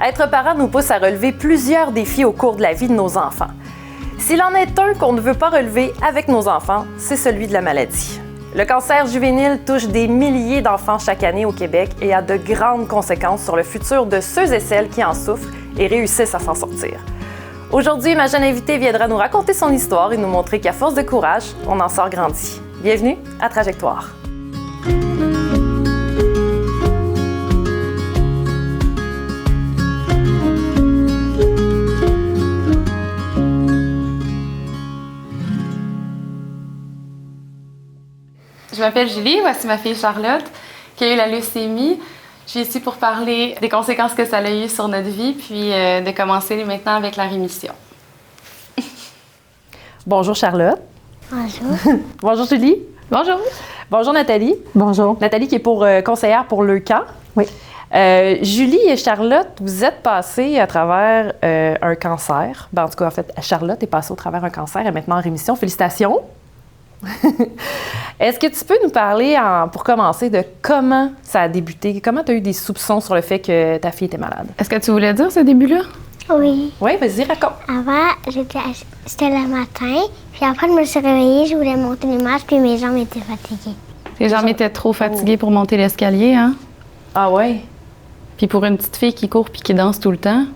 Être parent nous pousse à relever plusieurs défis au cours de la vie de nos enfants. S'il en est un qu'on ne veut pas relever avec nos enfants, c'est celui de la maladie. Le cancer juvénile touche des milliers d'enfants chaque année au Québec et a de grandes conséquences sur le futur de ceux et celles qui en souffrent et réussissent à s'en sortir. Aujourd'hui, ma jeune invitée viendra nous raconter son histoire et nous montrer qu'à force de courage, on en sort grandi. Bienvenue à Trajectoire. Je m'appelle Julie, voici ma fille Charlotte qui a eu la leucémie. Je suis ici pour parler des conséquences que ça a eu sur notre vie, puis de commencer maintenant avec la rémission. Bonjour Charlotte. Bonjour. Bonjour Julie. Bonjour. Bonjour Nathalie. Bonjour. Nathalie qui est conseillère pour Leucan. Oui. Julie et Charlotte, vous êtes passées à travers un cancer. Ben, en tout cas, en fait, Charlotte est passée au travers un cancer et est maintenant en rémission. Félicitations. Est-ce que tu peux nous parler, pour commencer, de comment ça a débuté? Comment tu as eu des soupçons sur le fait que ta fille était malade? Est-ce que tu voulais dire ce début-là? Oui. Oui, vas-y, raconte. Avant, c'était le matin, puis après, je me suis réveillée, je voulais monter les marches, puis mes jambes étaient fatiguées. Tes jambes étaient trop fatiguées pour monter l'escalier, hein? Ah ouais? Puis pour une petite fille qui court puis qui danse tout le temps,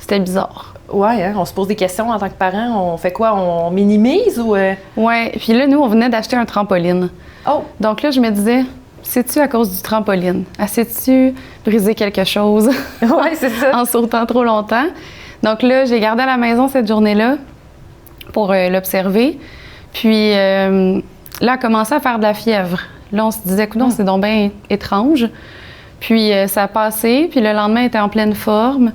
c'était bizarre. Ouais, hein? On se pose des questions en tant que parent. On fait quoi? On minimise ou... Ouais, puis là, nous, on venait d'acheter un trampoline. Oh! Donc là, je me disais, c'est-tu à cause du trampoline? As-tu brisé quelque chose? Oui, c'est ça. En sautant trop longtemps. Donc là, j'ai gardé à la maison cette journée-là pour l'observer. Puis là, elle a commencé à faire de la fièvre. Là, on se disait, coudonc, c'est donc bien étrange. Puis ça a passé, puis le lendemain, elle était en pleine forme.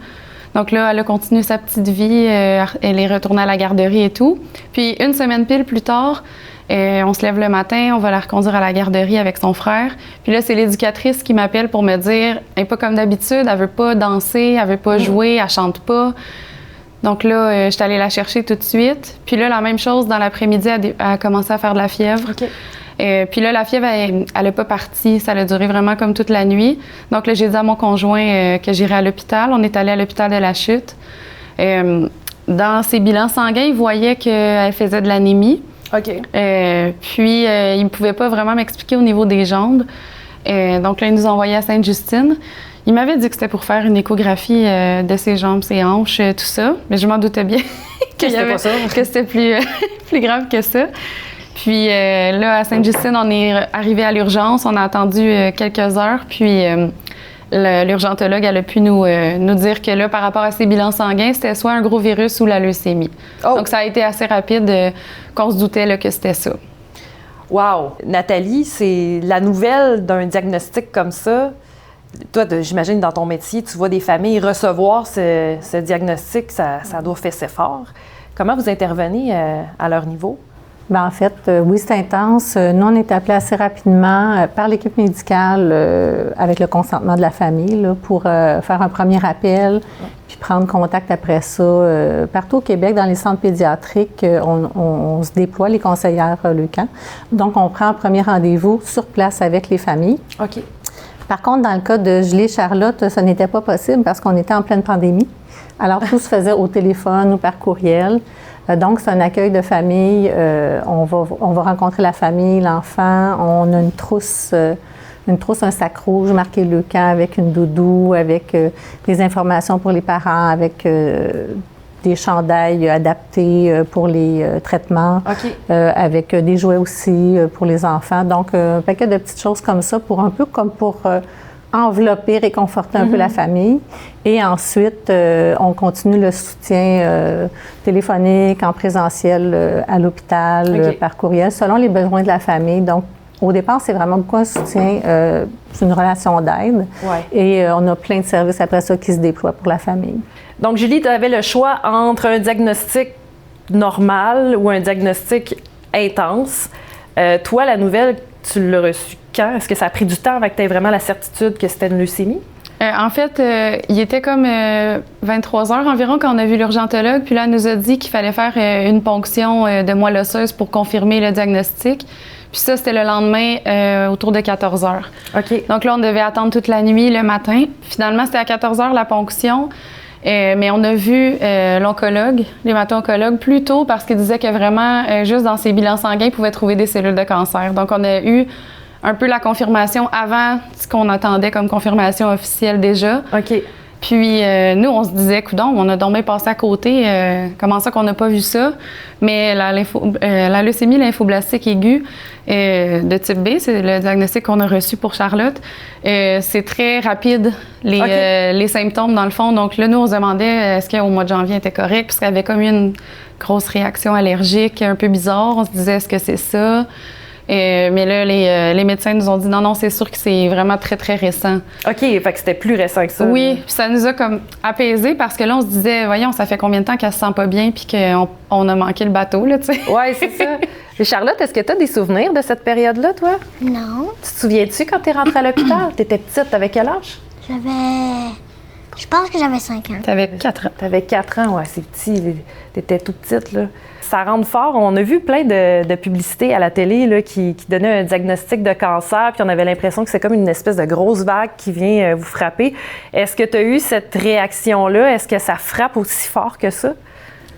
Donc là, elle a continué sa petite vie, elle est retournée à la garderie et tout. Puis une semaine pile plus tard, on se lève le matin, on va la reconduire à la garderie avec son frère. Puis là, c'est l'éducatrice qui m'appelle pour me dire, elle n'est pas comme d'habitude, elle veut pas danser, elle veut pas jouer, elle chante pas. Donc là, je suis allée la chercher tout de suite. Puis là, la même chose, dans l'après-midi, elle a commencé à faire de la fièvre. OK. Puis là, la fièvre, elle n'a pas parti. Ça a duré vraiment comme toute la nuit. Donc là, j'ai dit à mon conjoint que j'irais à l'hôpital. On est allé à l'hôpital de la Chute. Dans ses bilans sanguins, il voyait qu'elle faisait de l'anémie. OK. Puis, il ne pouvait pas vraiment m'expliquer au niveau des jambes. Donc là, il nous a envoyés à Sainte-Justine. Il m'avait dit que c'était pour faire une échographie de ses jambes, ses hanches, tout ça. Mais je m'en doutais bien que c'était plus grave que ça. Puis là, à Sainte-Justine, on est arrivé à l'urgence. On a attendu quelques heures. Puis l'urgentologue, elle a pu nous dire que là, par rapport à ses bilans sanguins, c'était soit un gros virus ou la leucémie. Oh. Donc, ça a été assez rapide qu'on se doutait là, que c'était ça. Wow! Nathalie, c'est la nouvelle d'un diagnostic comme ça. Toi, j'imagine, dans ton métier, tu vois des familles recevoir ce diagnostic. Ça doit fesser fort. Comment vous intervenez à leur niveau? Bien, en fait, oui, c'est intense. Nous, on est appelés assez rapidement par l'équipe médicale avec le consentement de la famille là, pour faire un premier appel, puis prendre contact après ça. Partout au Québec, dans les centres pédiatriques, on se déploie, les conseillères Leucan. Donc, on prend un premier rendez-vous sur place avec les familles. OK. Par contre, dans le cas de Julie et Charlotte, ce n'était pas possible parce qu'on était en pleine pandémie. Alors, tout se faisait au téléphone ou par courriel. Donc, c'est un accueil de famille. On va rencontrer la famille, l'enfant. On a une trousse, un sac rouge marqué Leucan avec une doudou, avec des informations pour les parents, avec des chandails adaptés pour les traitements, OK. avec des jouets aussi pour les enfants. Donc, un paquet de petites choses comme ça, pour un peu comme pour envelopper, réconforter un peu la famille. Et ensuite, on continue le soutien téléphonique, en présentiel, à l'hôpital, par courriel, selon les besoins de la famille. Donc, au départ, c'est vraiment beaucoup un soutien, c'est une relation d'aide. Ouais. Et on a plein de services après ça qui se déploient pour la famille. Donc, Julie, tu avais le choix entre un diagnostic normal ou un diagnostic intense. Toi, la nouvelle, tu l'as reçue quand? Est-ce que ça a pris du temps avant que tu aies vraiment la certitude que c'était une leucémie? En fait, il était comme 23 heures environ quand on a vu l'urgentologue. Puis là, elle nous a dit qu'il fallait faire une ponction de moelle osseuse pour confirmer le diagnostic. Puis ça, c'était le lendemain autour de 14 h. OK. Donc là, on devait attendre toute la nuit le matin. Finalement, c'était à 14 h la ponction. Mais on a vu l'oncologue, l'hémato-oncologue, plus tôt parce qu'il disait que vraiment, juste dans ses bilans sanguins, il pouvait trouver des cellules de cancer. Donc, on a eu un peu la confirmation avant ce qu'on attendait comme confirmation officielle déjà. OK. Puis, nous, on se disait, coudonc, on a donc bien passé à côté. Comment ça qu'on n'a pas vu ça? Mais la leucémie lymphoblastique aiguë de type B, c'est le diagnostic qu'on a reçu pour Charlotte. C'est très rapide, les symptômes, dans le fond. Donc là, nous, on se demandait est-ce qu'au mois de janvier, elle était correcte? Parce qu'elle avait comme une grosse réaction allergique un peu bizarre. On se disait, est-ce que c'est ça? Mais là, les médecins nous ont dit non, c'est sûr que c'est vraiment très, très récent. OK, fait que c'était plus récent que ça. Oui, puis ça nous a comme apaisés parce que là, on se disait, voyons, ça fait combien de temps qu'elle se sent pas bien puis qu'on a manqué le bateau, là, tu sais. Oui, c'est ça. Et Charlotte, est-ce que tu as des souvenirs de cette période-là, toi? Non. Tu te souviens-tu quand tu es rentrée à l'hôpital? Tu étais petite, t'avais quel âge? Je pense que j'avais 5 ans. T'avais 4 ans. T'avais 4 ans, ouais, c'est petit. T'étais toute petite, là. Ça rentre fort. On a vu plein de publicités à la télé là, qui donnaient un diagnostic de cancer, puis on avait l'impression que c'est comme une espèce de grosse vague qui vient vous frapper. Est-ce que tu as eu cette réaction-là? Est-ce que ça frappe aussi fort que ça?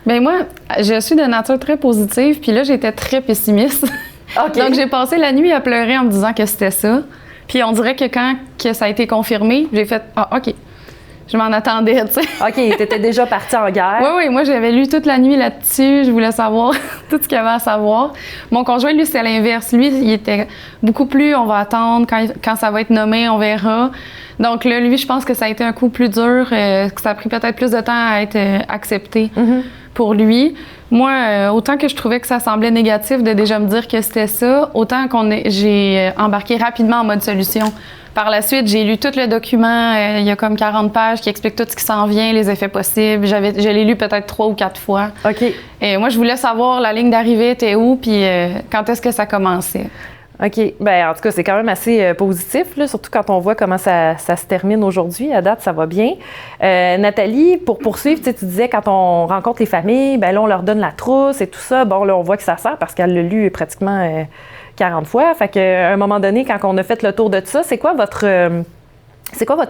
Bien, moi, je suis de nature très positive, puis là, j'étais très pessimiste. Okay. Donc, j'ai passé la nuit à pleurer en me disant que c'était ça. Puis on dirait que quand ça a été confirmé, j'ai fait « Ah, OK ». Je m'en attendais, tu sais. OK, t'étais déjà partie en guerre. Oui, moi, j'avais lu toute la nuit là-dessus. Je voulais savoir tout ce qu'il y avait à savoir. Mon conjoint, lui, c'est l'inverse. Lui, il était beaucoup plus, on va attendre, quand ça va être nommé, on verra. Donc là, lui, je pense que ça a été un coup plus dur, que ça a pris peut-être plus de temps à être accepté pour lui. Moi, autant que je trouvais que ça semblait négatif de déjà me dire que c'était ça, autant j'ai embarqué rapidement en mode solution. Par la suite, j'ai lu tout le document. Il y a comme 40 pages qui expliquent tout ce qui s'en vient, les effets possibles. Je l'ai lu peut-être 3 ou 4 fois. OK. Et moi, je voulais savoir la ligne d'arrivée était où, puis quand est-ce que ça commençait. OK. Bien, en tout cas, c'est quand même assez positif, là, surtout quand on voit comment ça se termine aujourd'hui. À date, ça va bien. Nathalie, pour poursuivre, tu disais quand on rencontre les familles, bien là, on leur donne la trousse et tout ça. Bon, là, on voit que ça sert parce qu'elle l'a lu pratiquement 40 fois. Fait qu'à un moment donné, quand on a fait le tour de tout ça, c'est quoi votre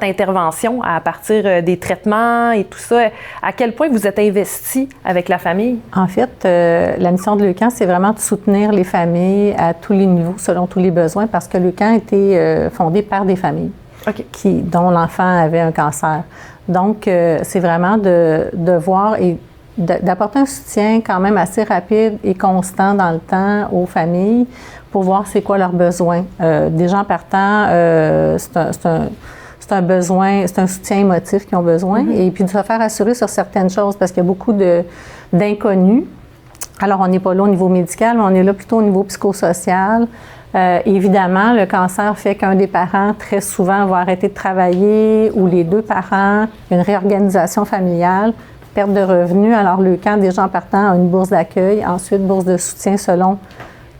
intervention à partir des traitements et tout ça? À quel point vous êtes investi avec la famille? En fait, la mission de Leucan, c'est vraiment de soutenir les familles à tous les niveaux, selon tous les besoins, parce que Leucan a été fondé par des familles dont l'enfant avait un cancer. Donc, c'est vraiment de voir et d'apporter un soutien quand même assez rapide et constant dans le temps aux familles pour voir c'est quoi leurs besoins. Déjà en partant, c'est un besoin, c'est un soutien émotif qu'ils ont besoin, et puis de se faire assurer sur certaines choses parce qu'il y a beaucoup d'inconnus. Alors, on n'est pas là au niveau médical, mais on est là plutôt au niveau psychosocial. Évidemment, le cancer fait qu'un des parents, très souvent, va arrêter de travailler ou les 2 parents, une réorganisation familiale, perte de revenus. Alors, Leucan, déjà en partant, a une bourse d'accueil, ensuite bourse de soutien selon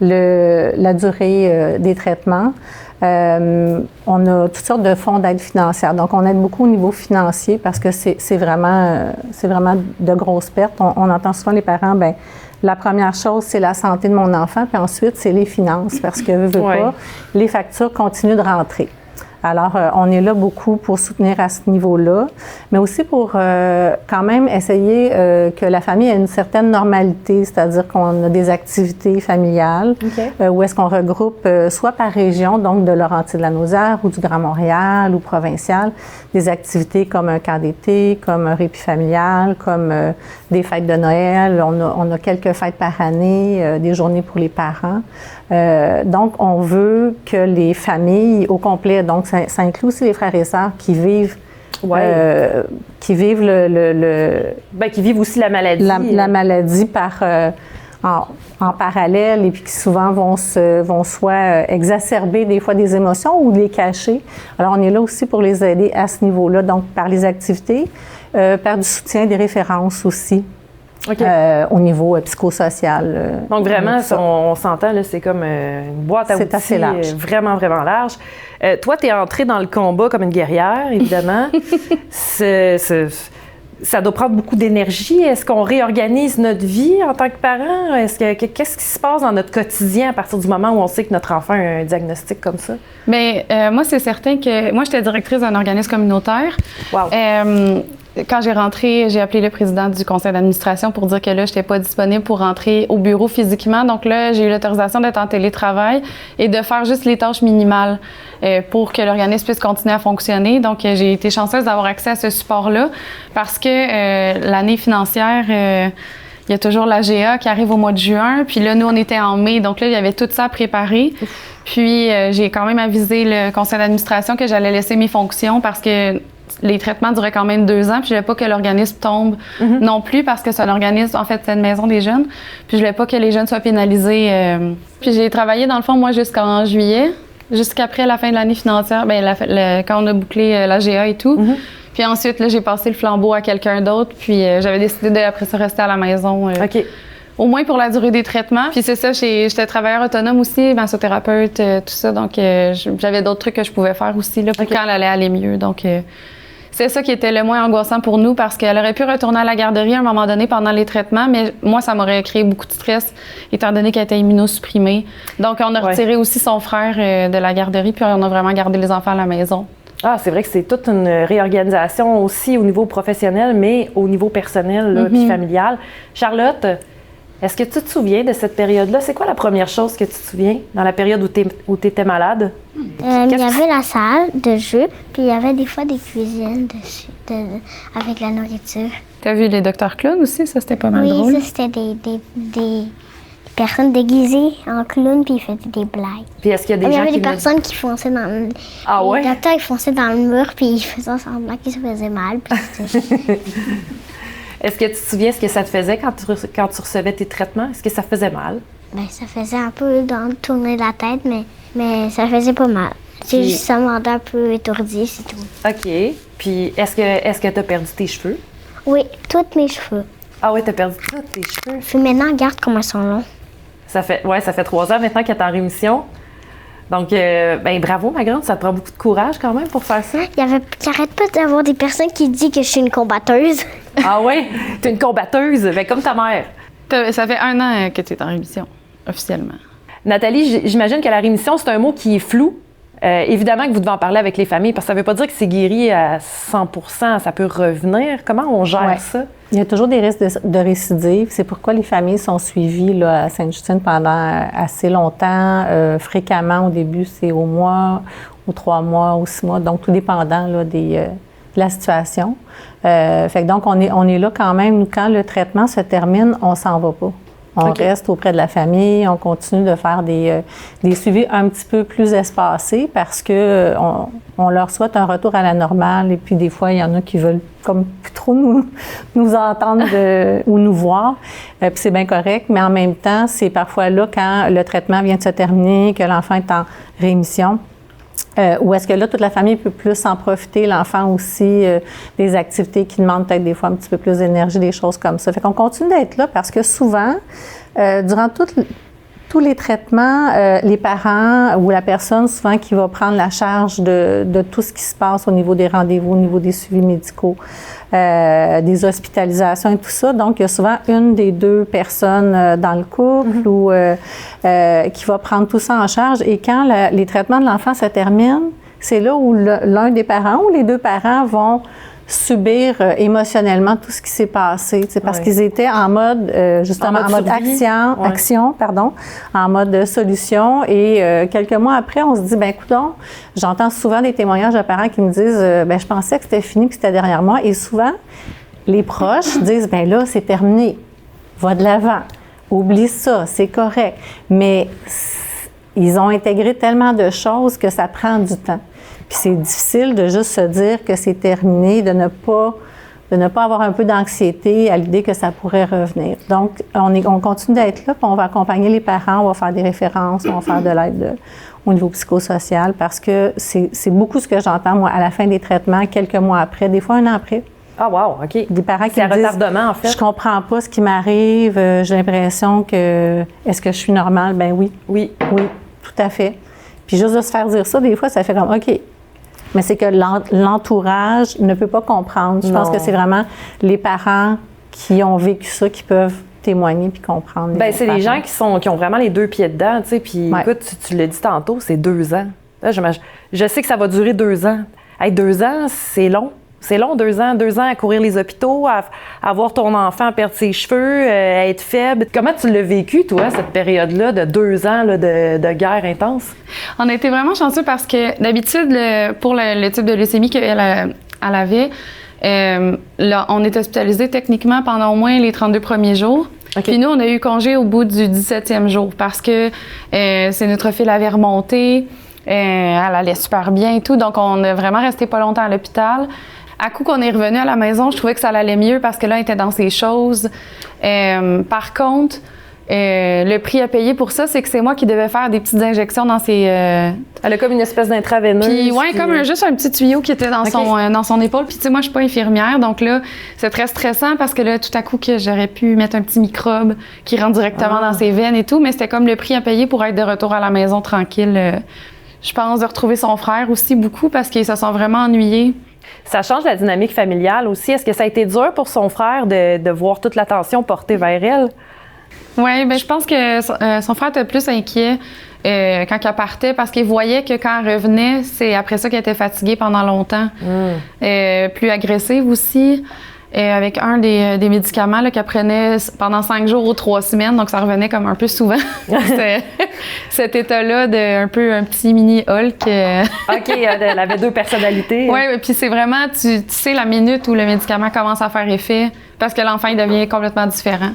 la durée des traitements. On a toutes sortes de fonds d'aide financière. Donc, on aide beaucoup au niveau financier parce que c'est vraiment de grosses pertes. On entend souvent les parents, bien, la première chose, c'est la santé de mon enfant, puis ensuite, c'est les finances parce que, veux pas, les factures continuent de rentrer. Alors, on est là beaucoup pour soutenir à ce niveau-là, mais aussi pour quand même essayer que la famille ait une certaine normalité, c'est-à-dire qu'on a des activités familiales où est-ce qu'on regroupe soit par région, donc de Laurentides-la-Naudière ou du Grand Montréal ou provincial, des activités comme un camp d'été, comme un répit familial, comme des fêtes de Noël. On a quelques fêtes par année, des journées pour les parents. Donc, on veut que les familles au complet, donc ça inclut aussi les frères et sœurs qui vivent qui vivent qui vivent aussi la maladie. La maladie en parallèle et puis qui souvent vont soit exacerber des fois des émotions ou les cacher. Alors, on est là aussi pour les aider à ce niveau-là, donc par les activités, par du soutien, des références aussi. Au niveau psychosocial. Donc vraiment, on s'entend, là, c'est comme une boîte à outils. C'est assez large. Vraiment, vraiment large. Toi, tu es entrée dans le combat comme une guerrière, évidemment. ça doit prendre beaucoup d'énergie. Est-ce qu'on réorganise notre vie en tant que parent? Qu'est-ce qui se passe dans notre quotidien à partir du moment où on sait que notre enfant a un diagnostic comme ça? Bien, moi, c'est certain que... Moi, j'étais directrice d'un organisme communautaire. Wow. Quand j'ai rentré, j'ai appelé le président du conseil d'administration pour dire que là, je n'étais pas disponible pour rentrer au bureau physiquement. Donc là, j'ai eu l'autorisation d'être en télétravail et de faire juste les tâches minimales pour que l'organisme puisse continuer à fonctionner. Donc, j'ai été chanceuse d'avoir accès à ce support-là parce que l'année financière... il y a toujours l'AGA qui arrive au mois de juin. Puis là, nous, on était en mai. Donc là, il y avait tout ça à préparer. Puis j'ai quand même avisé le conseil d'administration que j'allais laisser mes fonctions parce que les traitements duraient quand même 2 ans. Puis je voulais pas que l'organisme tombe non plus parce que c'est un organisme, en fait, c'est une maison des jeunes. Puis je voulais pas que les jeunes soient pénalisés. Puis j'ai travaillé, dans le fond, moi, jusqu'en juillet, jusqu'après la fin de l'année financière, quand on a bouclé l'AGA et tout. Puis ensuite, là, j'ai passé le flambeau à quelqu'un d'autre. Puis j'avais décidé après ça rester à la maison. OK. Au moins pour la durée des traitements. Puis c'est ça, j'étais travailleur autonome aussi, massothérapeute, tout ça. Donc j'avais d'autres trucs que je pouvais faire aussi là, pour quand elle allait aller mieux. Donc c'est ça qui était le moins angoissant pour nous parce qu'elle aurait pu retourner à la garderie à un moment donné pendant les traitements, mais moi, ça m'aurait créé beaucoup de stress étant donné qu'elle était immunosupprimée. Donc on a retiré aussi son frère de la garderie, puis on a vraiment gardé les enfants à la maison. Ah, c'est vrai que c'est toute une réorganisation aussi au niveau professionnel, mais au niveau personnel là, puis familial. Charlotte, est-ce que tu te souviens de cette période-là? C'est quoi la première chose que tu te souviens dans la période où tu étais malade? Il y avait la salle de jeu, puis il y avait des fois des cuisines avec la nourriture. T'as vu les Dr Clown aussi? Ça, c'était pas mal drôle. Oui, ça, c'était des personnes déguisées en clown, puis ils faisaient des blagues. Puis est-ce qu'il y a des gens Il y avait des qui personnes qui fonçaient dans le... Ah ouais? Les docteurs, ils fonçaient dans le mur, puis ils faisaient semblant qu'ils se faisaient mal. Est-ce que tu te souviens ce que ça te faisait quand tu recevais tes traitements? Est-ce que ça faisait mal? Bien, ça faisait un peu tourner la tête, mais ça faisait pas mal. C'est juste ça me rendait un peu étourdie, c'est tout. OK. Puis est-ce que tu as perdu tes cheveux? Oui, tous mes cheveux. Ah oui, tu as perdu tous tes cheveux. Puis maintenant, regarde comment ils sont longs. Ça fait 3 ans maintenant qu'elle est en rémission. Donc, bravo, ma grande. Ça te prend beaucoup de courage quand même pour faire ça. J'arrête pas d'avoir des personnes qui disent que je suis une combatteuse. Ah oui? T'es une combatteuse, comme ta mère. Ça fait 1 an que tu es en rémission, officiellement. Nathalie, j'imagine que la rémission, c'est un mot qui est flou. Évidemment que vous devez en parler avec les familles, parce que ça ne veut pas dire que c'est guéri à 100%, ça peut revenir. Comment on gère ça? Il y a toujours des risques de récidive. C'est pourquoi les familles sont suivies là, à Sainte-Justine pendant assez longtemps. Fréquemment, au début, c'est au mois, aux 3 mois, aux 6 mois, donc tout dépendant là, de la situation. Fait que donc, on est là quand même. Nous, quand le traitement se termine, on s'en va pas. On reste auprès de la famille, on continue de faire des suivis un petit peu plus espacés parce que on leur souhaite un retour à la normale et puis des fois, il y en a qui veulent comme plus trop nous entendre ou nous voir. Puis c'est bien correct, mais en même temps, c'est parfois là quand le traitement vient de se terminer, que l'enfant est en rémission. Ou est-ce que là, toute la famille peut plus en profiter, l'enfant aussi, des activités qui demandent peut-être des fois un petit peu plus d'énergie, des choses comme ça. Fait qu'on continue d'être là parce que souvent, durant tous les traitements, les parents ou la personne souvent qui va prendre la charge de tout ce qui se passe au niveau des rendez-vous, au niveau des suivis médicaux, des hospitalisations et tout ça. Donc, il y a souvent une des 2 personnes dans le couple ou qui va prendre tout ça en charge. Et quand les traitements de l'enfant se terminent, c'est là où l'un des parents ou les 2 parents vont subir émotionnellement tout ce qui s'est passé, parce qu'ils étaient en mode, justement, en mode action, en mode solution. Et quelques mois après, on se dit, ben écoutons, j'entends souvent des témoignages de parents qui me disent, je pensais que c'était fini, que c'était derrière moi. Et souvent, les proches disent, ben là, c'est terminé, va de l'avant, oublie ça, c'est correct. Mais ils ont intégré tellement de choses que ça prend du temps. Puis c'est difficile de juste se dire que c'est terminé, de ne pas avoir un peu d'anxiété à l'idée que ça pourrait revenir. Donc, on continue d'être là, puis on va accompagner les parents, on va faire des références, on va faire de l'aide au niveau psychosocial, parce que c'est beaucoup ce que j'entends, moi, à la fin des traitements, quelques mois après, des fois 1 an après. Ah wow, OK. Des parents qui me disent, retardement, en fait. Je comprends pas ce qui m'arrive, j'ai l'impression que, est-ce que je suis normale? Ben oui. Oui, tout à fait. Puis juste de se faire dire ça, des fois, ça fait comme, OK, mais c'est que l'entourage ne peut pas comprendre. Je pense que c'est vraiment les parents qui ont vécu ça qui peuvent témoigner puis comprendre. Bien, c'est les gens qui ont vraiment les deux pieds dedans, tu sais, puis écoute, tu l'as dit tantôt, c'est 2 ans. Là, je sais que ça va durer 2 ans. Hey, 2 ans, c'est long. C'est long, 2 ans. 2 ans à courir les hôpitaux, à voir ton enfant perdre ses cheveux, à être faible. Comment tu l'as vécu, toi, cette période-là de 2 ans là, de guerre intense? On a été vraiment chanceux parce que d'habitude, pour le type de leucémie qu'elle avait, là, on est hospitalisé techniquement pendant au moins les 32 premiers jours. Okay. Puis nous, on a eu congé au bout du 17e jour parce que ses neutrophils avaient remonté, elle allait super bien et tout. Donc, on a vraiment resté pas longtemps à l'hôpital. À coup qu'on est revenu à la maison, je trouvais que ça allait mieux parce que là, elle était dans ses choses. Par contre, le prix à payer pour ça, c'est que c'est moi qui devais faire des petites injections dans ses... Elle a comme une espèce d'intraveineuse. Puis ouais, comme juste un petit tuyau qui était dans son épaule. Puis tu sais, moi, je suis pas infirmière, donc là, c'est très stressant parce que là, tout à coup, que j'aurais pu mettre un petit microbe qui rentre directement dans ses veines et tout, mais c'était comme le prix à payer pour être de retour à la maison tranquille. Je pense de retrouver son frère aussi beaucoup parce qu'ils se sont vraiment ennuyés. Ça change la dynamique familiale aussi. Est-ce que ça a été dur pour son frère de voir toute l'attention portée vers elle? Oui, bien, je pense que son frère était plus inquiet quand elle partait parce qu'il voyait que quand elle revenait, c'est après ça qu'elle était fatiguée pendant longtemps. Plus agressive aussi, avec un des médicaments qu'elle prenait pendant 5 jours ou 3 semaines, donc ça revenait comme un peu souvent. Cet état-là un petit mini Hulk. OK, elle avait 2 personnalités. Oui, puis c'est vraiment, tu sais la minute où le médicament commence à faire effet parce que l'enfant, il devient complètement différent.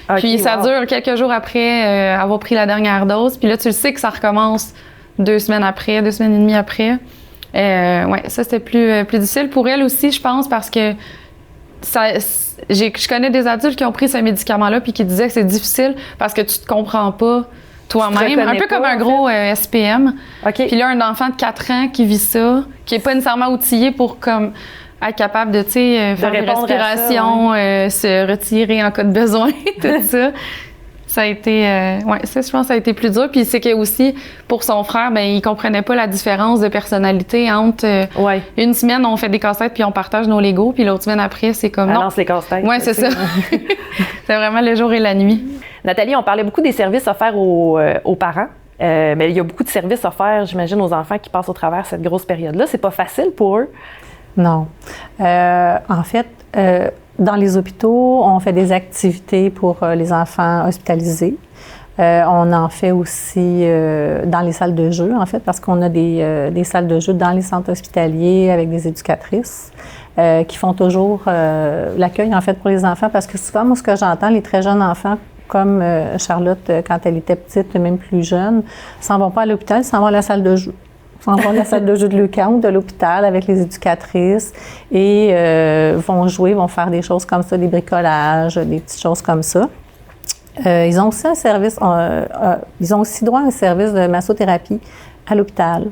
Okay, puis ça dure quelques jours après avoir pris la dernière dose. Puis là, tu le sais que ça recommence 2 semaines après, 2 semaines et demie après. Ouais, ça, c'était plus difficile pour elle aussi, je pense, parce que je connais des adultes qui ont pris ce médicament-là puis qui disaient que c'est difficile parce que tu te comprends pas toi-même. Un peu comme un gros SPM. Okay. Puis là, un enfant de 4 ans qui vit ça, qui n'est pas nécessairement outillé pour comme être capable de faire des respirations, se retirer en cas de besoin, tout ça. Ça a été, ça, je pense que ça a été plus dur. Puis c'est que aussi, pour son frère, ben il comprenait pas la différence de personnalité entre une semaine, on fait des casse-têtes puis on partage nos Legos, puis l'autre semaine après, c'est comme non. lance les casse-têtes. Oui, c'est ça. C'est vraiment le jour et la nuit. Nathalie, on parlait beaucoup des services offerts aux parents. Mais il y a beaucoup de services offerts, j'imagine, aux enfants qui passent au travers cette grosse période-là. C'est pas facile pour eux? Non. En fait, dans les hôpitaux, on fait des activités pour les enfants hospitalisés. On en fait aussi dans les salles de jeu, en fait, parce qu'on a des salles de jeu dans les centres hospitaliers avec des éducatrices qui font toujours l'accueil, en fait, pour les enfants. Parce que souvent, moi, ce que j'entends, les très jeunes enfants, comme Charlotte, quand elle était petite, même plus jeune, s'en vont pas à l'hôpital, ils s'en vont à la salle de jeu. Ils s'en vont à la salle de jeu de Lucan ou de l'hôpital avec les éducatrices et vont jouer, vont faire des choses comme ça, des bricolages, des petites choses comme ça. Ils ont aussi un service, ils ont aussi droit à un service de massothérapie à l'hôpital.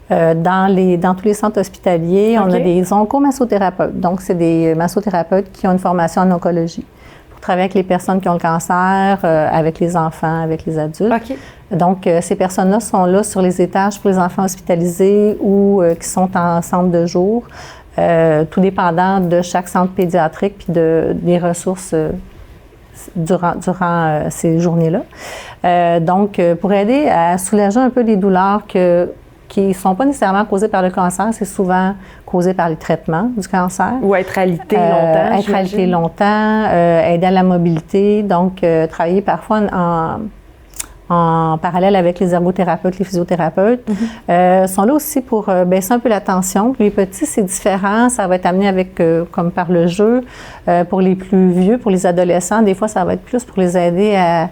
Dans tous les centres hospitaliers, on a des oncomassothérapeutes. Donc, c'est des massothérapeutes qui ont une formation en oncologie pour travailler avec les personnes qui ont le cancer, avec les enfants, avec les adultes. Okay. Donc, ces personnes-là sont là sur les étages pour les enfants hospitalisés ou qui sont en centre de jour, tout dépendant de chaque centre pédiatrique puis des ressources durant ces journées-là. Donc, pour aider à soulager un peu les douleurs qui ne sont pas nécessairement causées par le cancer, c'est souvent causé par les traitements du cancer. Ou être alité longtemps. Être alité longtemps, aider à la mobilité, donc travailler parfois en parallèle avec les ergothérapeutes, les physiothérapeutes, sont là aussi pour baisser un peu la tension. Pour les petits, c'est différent. Ça va être amené avec, comme par le jeu. Pour les plus vieux, pour les adolescents, des fois, ça va être plus pour les aider à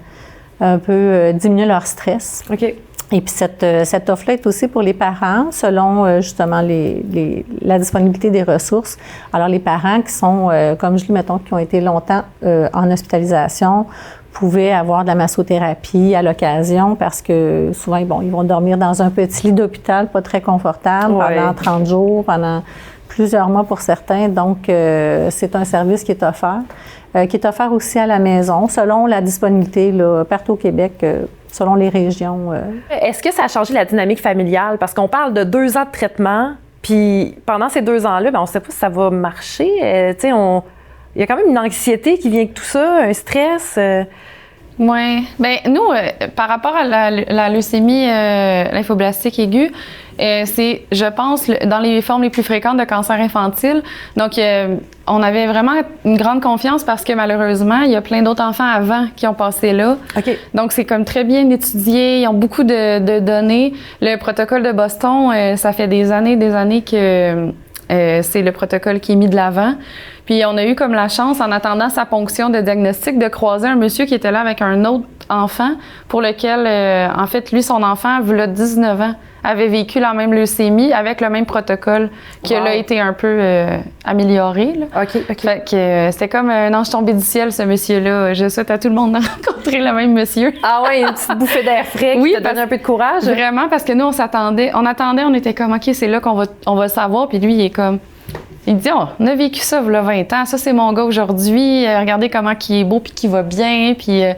un peu diminuer leur stress. OK. Et puis, cette offre-là est aussi pour les parents, selon justement la disponibilité des ressources. Alors, les parents qui sont, comme je dis, mettons, qui ont été longtemps en hospitalisation, pouvaient avoir de la massothérapie à l'occasion parce que souvent, ils vont dormir dans un petit lit d'hôpital, pas très confortable, pendant 30 jours, pendant plusieurs mois pour certains. Donc, c'est un service qui est offert aussi à la maison, selon la disponibilité là, partout au Québec, selon les régions. Est-ce que ça a changé la dynamique familiale? Parce qu'on parle de 2 ans de traitement, Puis pendant ces 2 ans-là, on ne sait pas si ça va marcher. Il y a quand même une anxiété qui vient avec tout ça, un stress. Oui. Bien, nous, par rapport à la leucémie lymphoblastique aiguë, c'est, je pense, dans les formes les plus fréquentes de cancer infantile. Donc, on avait vraiment une grande confiance parce que malheureusement, il y a plein d'autres enfants avant qui ont passé là. OK. Donc, c'est comme très bien étudié. Ils ont beaucoup de données. Le protocole de Boston, ça fait des années que c'est le protocole qui est mis de l'avant. Puis on a eu comme la chance, en attendant sa ponction de diagnostic, de croiser un monsieur qui était là avec un autre enfant pour lequel, en fait, lui, son enfant, il a 19 ans, avait vécu la même leucémie avec le même protocole qui a été un peu amélioré. Là. OK. Fait que c'était comme un ange tombé du ciel, ce monsieur-là. Je souhaite à tout le monde de rencontrer le même monsieur. Ah ouais, une petite bouffée d'air frais qui te donne un peu de courage. Vraiment, parce que nous, on était comme, OK, c'est là qu'on va savoir. Puis lui, il est comme... Il dit, on a vécu ça, il y a 20 ans. Ça, c'est mon gars aujourd'hui. Regardez comment il est beau puis qu'il va bien. Puis là,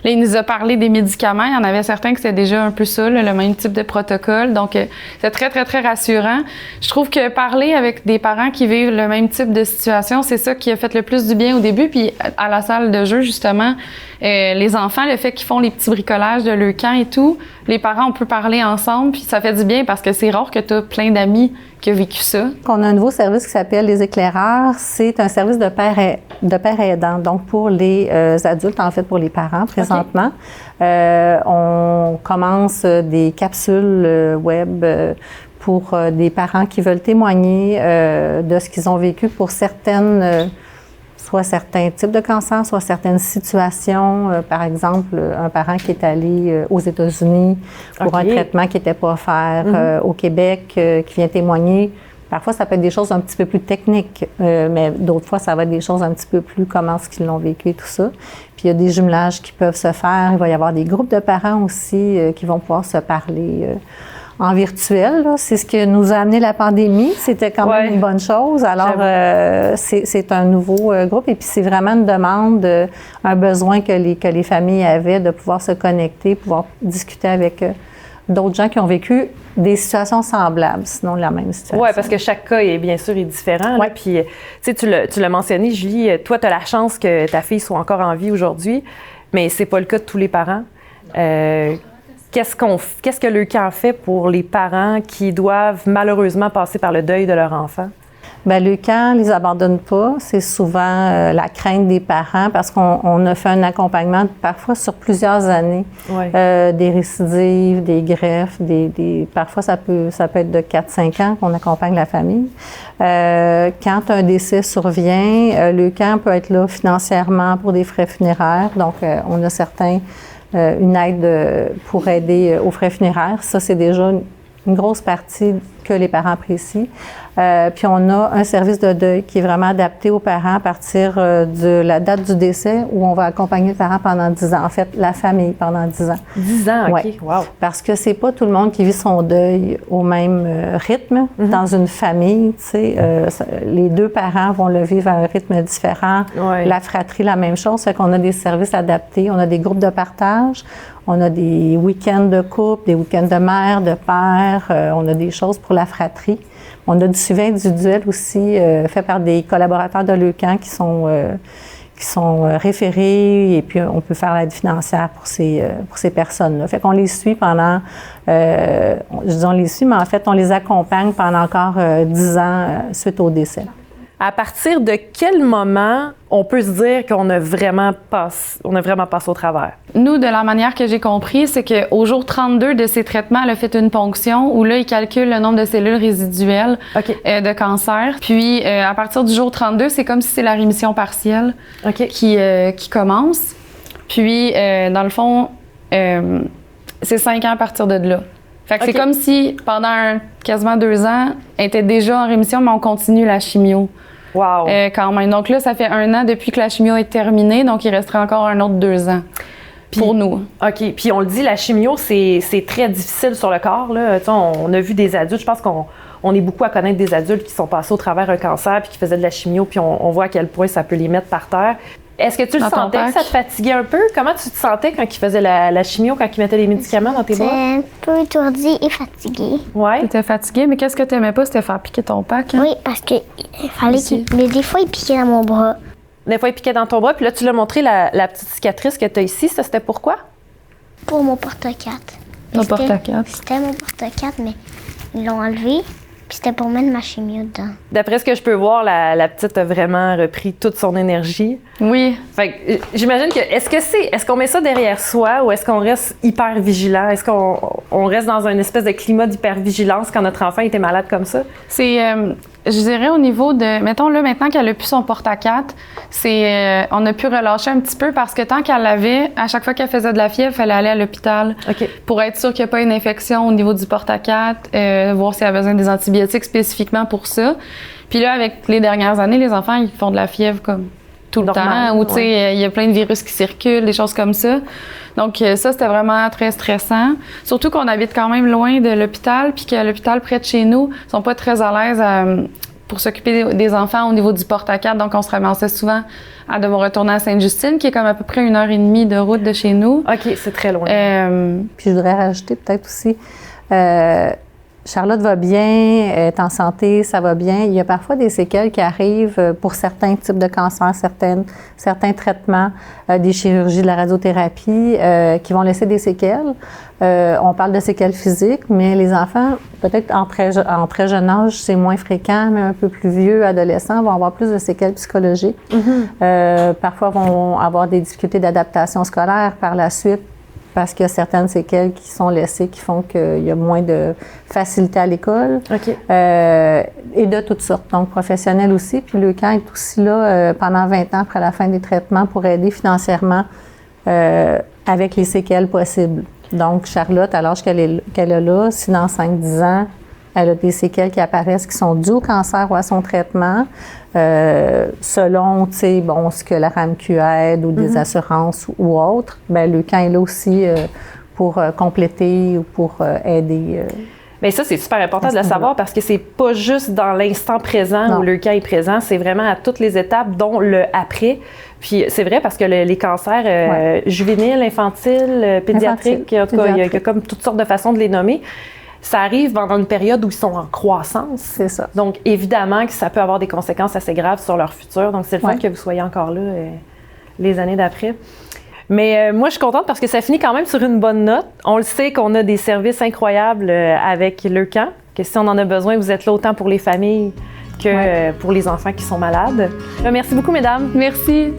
il nous a parlé des médicaments. Il y en avait certains que c'était déjà un peu ça, là, le même type de protocole. Donc, c'est très, très, très rassurant. Je trouve que parler avec des parents qui vivent le même type de situation, c'est ça qui a fait le plus du bien au début. Puis à la salle de jeu, justement, les enfants, le fait qu'ils font les petits bricolages de leur camp et tout, les parents, on peut parler ensemble. Puis ça fait du bien parce que c'est rare que tu as plein d'amis qui ont vécu ça. On a un nouveau service qui s'appelle les éclaireurs. C'est un service de père aidant, donc pour les adultes, en fait, pour les parents présentement. Okay. On commence des capsules web pour des parents qui veulent témoigner de ce qu'ils ont vécu pour certaines... soit certains types de cancers, soit certaines situations. Par exemple, un parent qui est allé aux États-Unis pour un traitement qui n'était pas offert au Québec, qui vient témoigner. Parfois, ça peut être des choses un petit peu plus techniques, mais d'autres fois, ça va être des choses un petit peu plus comment est-ce qu'ils l'ont vécu et tout ça. Puis, il y a des jumelages qui peuvent se faire. Il va y avoir des groupes de parents aussi qui vont pouvoir se parler en virtuel. Là. C'est ce que nous a amené la pandémie. C'était quand même une bonne chose. Alors, c'est un nouveau groupe et puis c'est vraiment une demande, un besoin que les familles avaient de pouvoir se connecter, pouvoir discuter avec d'autres gens qui ont vécu des situations semblables, sinon la même situation. Oui, parce que chaque cas, est bien sûr, est différent. Là. Puis, tu l'as mentionné, Julie, toi, tu as la chance que ta fille soit encore en vie aujourd'hui, mais c'est pas le cas de tous les parents. Qu'est-ce que le camp fait pour les parents qui doivent malheureusement passer par le deuil de leur enfant? Bien, le camp ne les abandonne pas. C'est souvent la crainte des parents parce qu'on a fait un accompagnement parfois sur plusieurs années. Des récidives, des greffes, parfois ça peut être de 4-5 ans qu'on accompagne la famille. Quand un décès survient, le camp peut être là financièrement pour des frais funéraires. Donc, on a une aide pour aider aux frais funéraires. Ça, c'est déjà une grosse partie que les parents apprécient. Puis on a un service de deuil qui est vraiment adapté aux parents à partir de la date du décès où on va accompagner le parent pendant 10 ans. En fait, la famille pendant 10 ans. 10 ans, OK. Ouais. Wow. Parce que c'est pas tout le monde qui vit son deuil au même rythme. Dans une famille, tu sais, les deux parents vont le vivre à un rythme différent. La fratrie, la même chose. Fait qu'on a des services adaptés. On a des groupes de partage. On a des week-ends de couple, des week-ends de mère, de père. On a des choses pour la fratrie. On a du suivi individuel aussi fait par des collaborateurs de Leucan qui sont référés et puis on peut faire l'aide financière pour ces personnes-là. Fait qu'on les suit pendant, on les suit, mais en fait, on les accompagne pendant encore 10 ans suite au décès. À partir de quel moment on peut se dire qu'on a vraiment passé au travers? Nous, de la manière que j'ai compris, c'est qu'au jour 32 de ces traitements, elle a fait une ponction où là, ils calculent le nombre de cellules résiduelles de cancer. Puis, à partir du jour 32, c'est comme si c'est la rémission partielle qui commence. Puis, dans le fond, c'est 5 ans à partir de là. Fait que c'est comme si, pendant quasiment 2 ans, elle était déjà en rémission, mais on continue la chimio. Wow! Quand même. Donc là, ça fait 1 an depuis que la chimio est terminée, donc il resterait encore un autre 2 ans pour nous. OK. Puis on le dit, la chimio, c'est très difficile sur le corps. Là. On a vu des adultes, je pense qu'on est beaucoup à connaître des adultes qui sont passés au travers un cancer puis qui faisaient de la chimio, puis on voit à quel point ça peut les mettre par terre. Est-ce que tu le sentais que ça te fatiguait un peu? Comment tu te sentais quand ils faisaient la chimio, quand ils mettaient les médicaments dans tes bras? Un peu étourdie et fatiguée. Ouais. T'étais fatiguée, mais qu'est-ce que t'aimais pas? C'était faire piquer ton pack, hein? Oui, parce que il fallait qu'il... Mais des fois, il piquait dans mon bras. Des fois, il piquait dans ton bras, puis là, tu l'as montré la petite cicatrice que tu as ici. Ça, c'était pourquoi? Pour mon porte-4. Ton porte-4. C'était mon porte-4, mais ils l'ont enlevé. Puis c'était pour mettre ma chimio dedans. D'après ce que je peux voir, la petite a vraiment repris toute son énergie. Oui. Fait que j'imagine que est-ce qu'on met ça derrière soi ou est-ce qu'on reste hyper vigilant? Est-ce qu'on reste dans une espèce de climat d'hypervigilance quand notre enfant était malade comme ça? C'est, je dirais au niveau de, mettons là maintenant qu'elle a plus son porte-à-4, c'est, on a pu relâcher un petit peu parce que tant qu'elle l'avait, à chaque fois qu'elle faisait de la fièvre, il fallait aller à l'hôpital pour être sûr qu'il n'y a pas une infection au niveau du porte-à-4, voir si elle a besoin des antibiotiques spécifiquement pour ça. Puis là, avec les dernières années, les enfants, ils font de la fièvre comme tout le temps, ou tu sais, il y a plein de virus qui circulent, des choses comme ça. Donc ça, c'était vraiment très stressant. Surtout qu'on habite quand même loin de l'hôpital, puis qu'à l'hôpital près de chez nous, ils sont pas très à l'aise pour s'occuper des enfants au niveau du porte-à-4. Donc on se ramassait souvent à devoir retourner à Sainte-Justine, qui est comme à peu près 1h30 de route de chez nous. OK, c'est très loin. Puis je voudrais rajouter peut-être aussi... Charlotte va bien, est en santé, ça va bien. Il y a parfois des séquelles qui arrivent pour certains types de cancers, certains traitements, des chirurgies, de la radiothérapie qui vont laisser des séquelles. On parle de séquelles physiques, mais les enfants, peut-être en très jeune âge, c'est moins fréquent, mais un peu plus vieux, adolescents, vont avoir plus de séquelles psychologiques. Parfois vont avoir des difficultés d'adaptation scolaire par la suite, parce qu'il y a certaines séquelles qui sont laissées, qui font qu'il y a moins de facilité à l'école. Et de toutes sortes, donc professionnels aussi. Puis le camp est aussi là pendant 20 ans après la fin des traitements pour aider financièrement avec les séquelles possibles. Donc Charlotte, à l'âge qu'elle a là, si dans 5-10 ans, elle a des séquelles qui apparaissent qui sont dues au cancer ou à son traitement, selon, tu sais, bon, ce que la RAMQ aide ou des assurances ou autres, bien, le camp est là aussi pour compléter ou pour aider. Bien, ça, c'est super important de le savoir parce que c'est pas juste dans l'instant présent où le camp est présent, c'est vraiment à toutes les étapes, dont le après. Puis c'est vrai parce que les cancers juvéniles, infantiles, pédiatriques, en tout cas, il y a comme toutes sortes de façons de les nommer. Ça arrive pendant une période où ils sont en croissance. C'est ça. Donc, évidemment que ça peut avoir des conséquences assez graves sur leur futur. Donc, c'est le fait que vous soyez encore là les années d'après. Mais moi, je suis contente parce que ça finit quand même sur une bonne note. On le sait qu'on a des services incroyables avec le camp, que si on en a besoin, vous êtes là autant pour les familles que pour les enfants qui sont malades. Merci beaucoup, mesdames. Merci.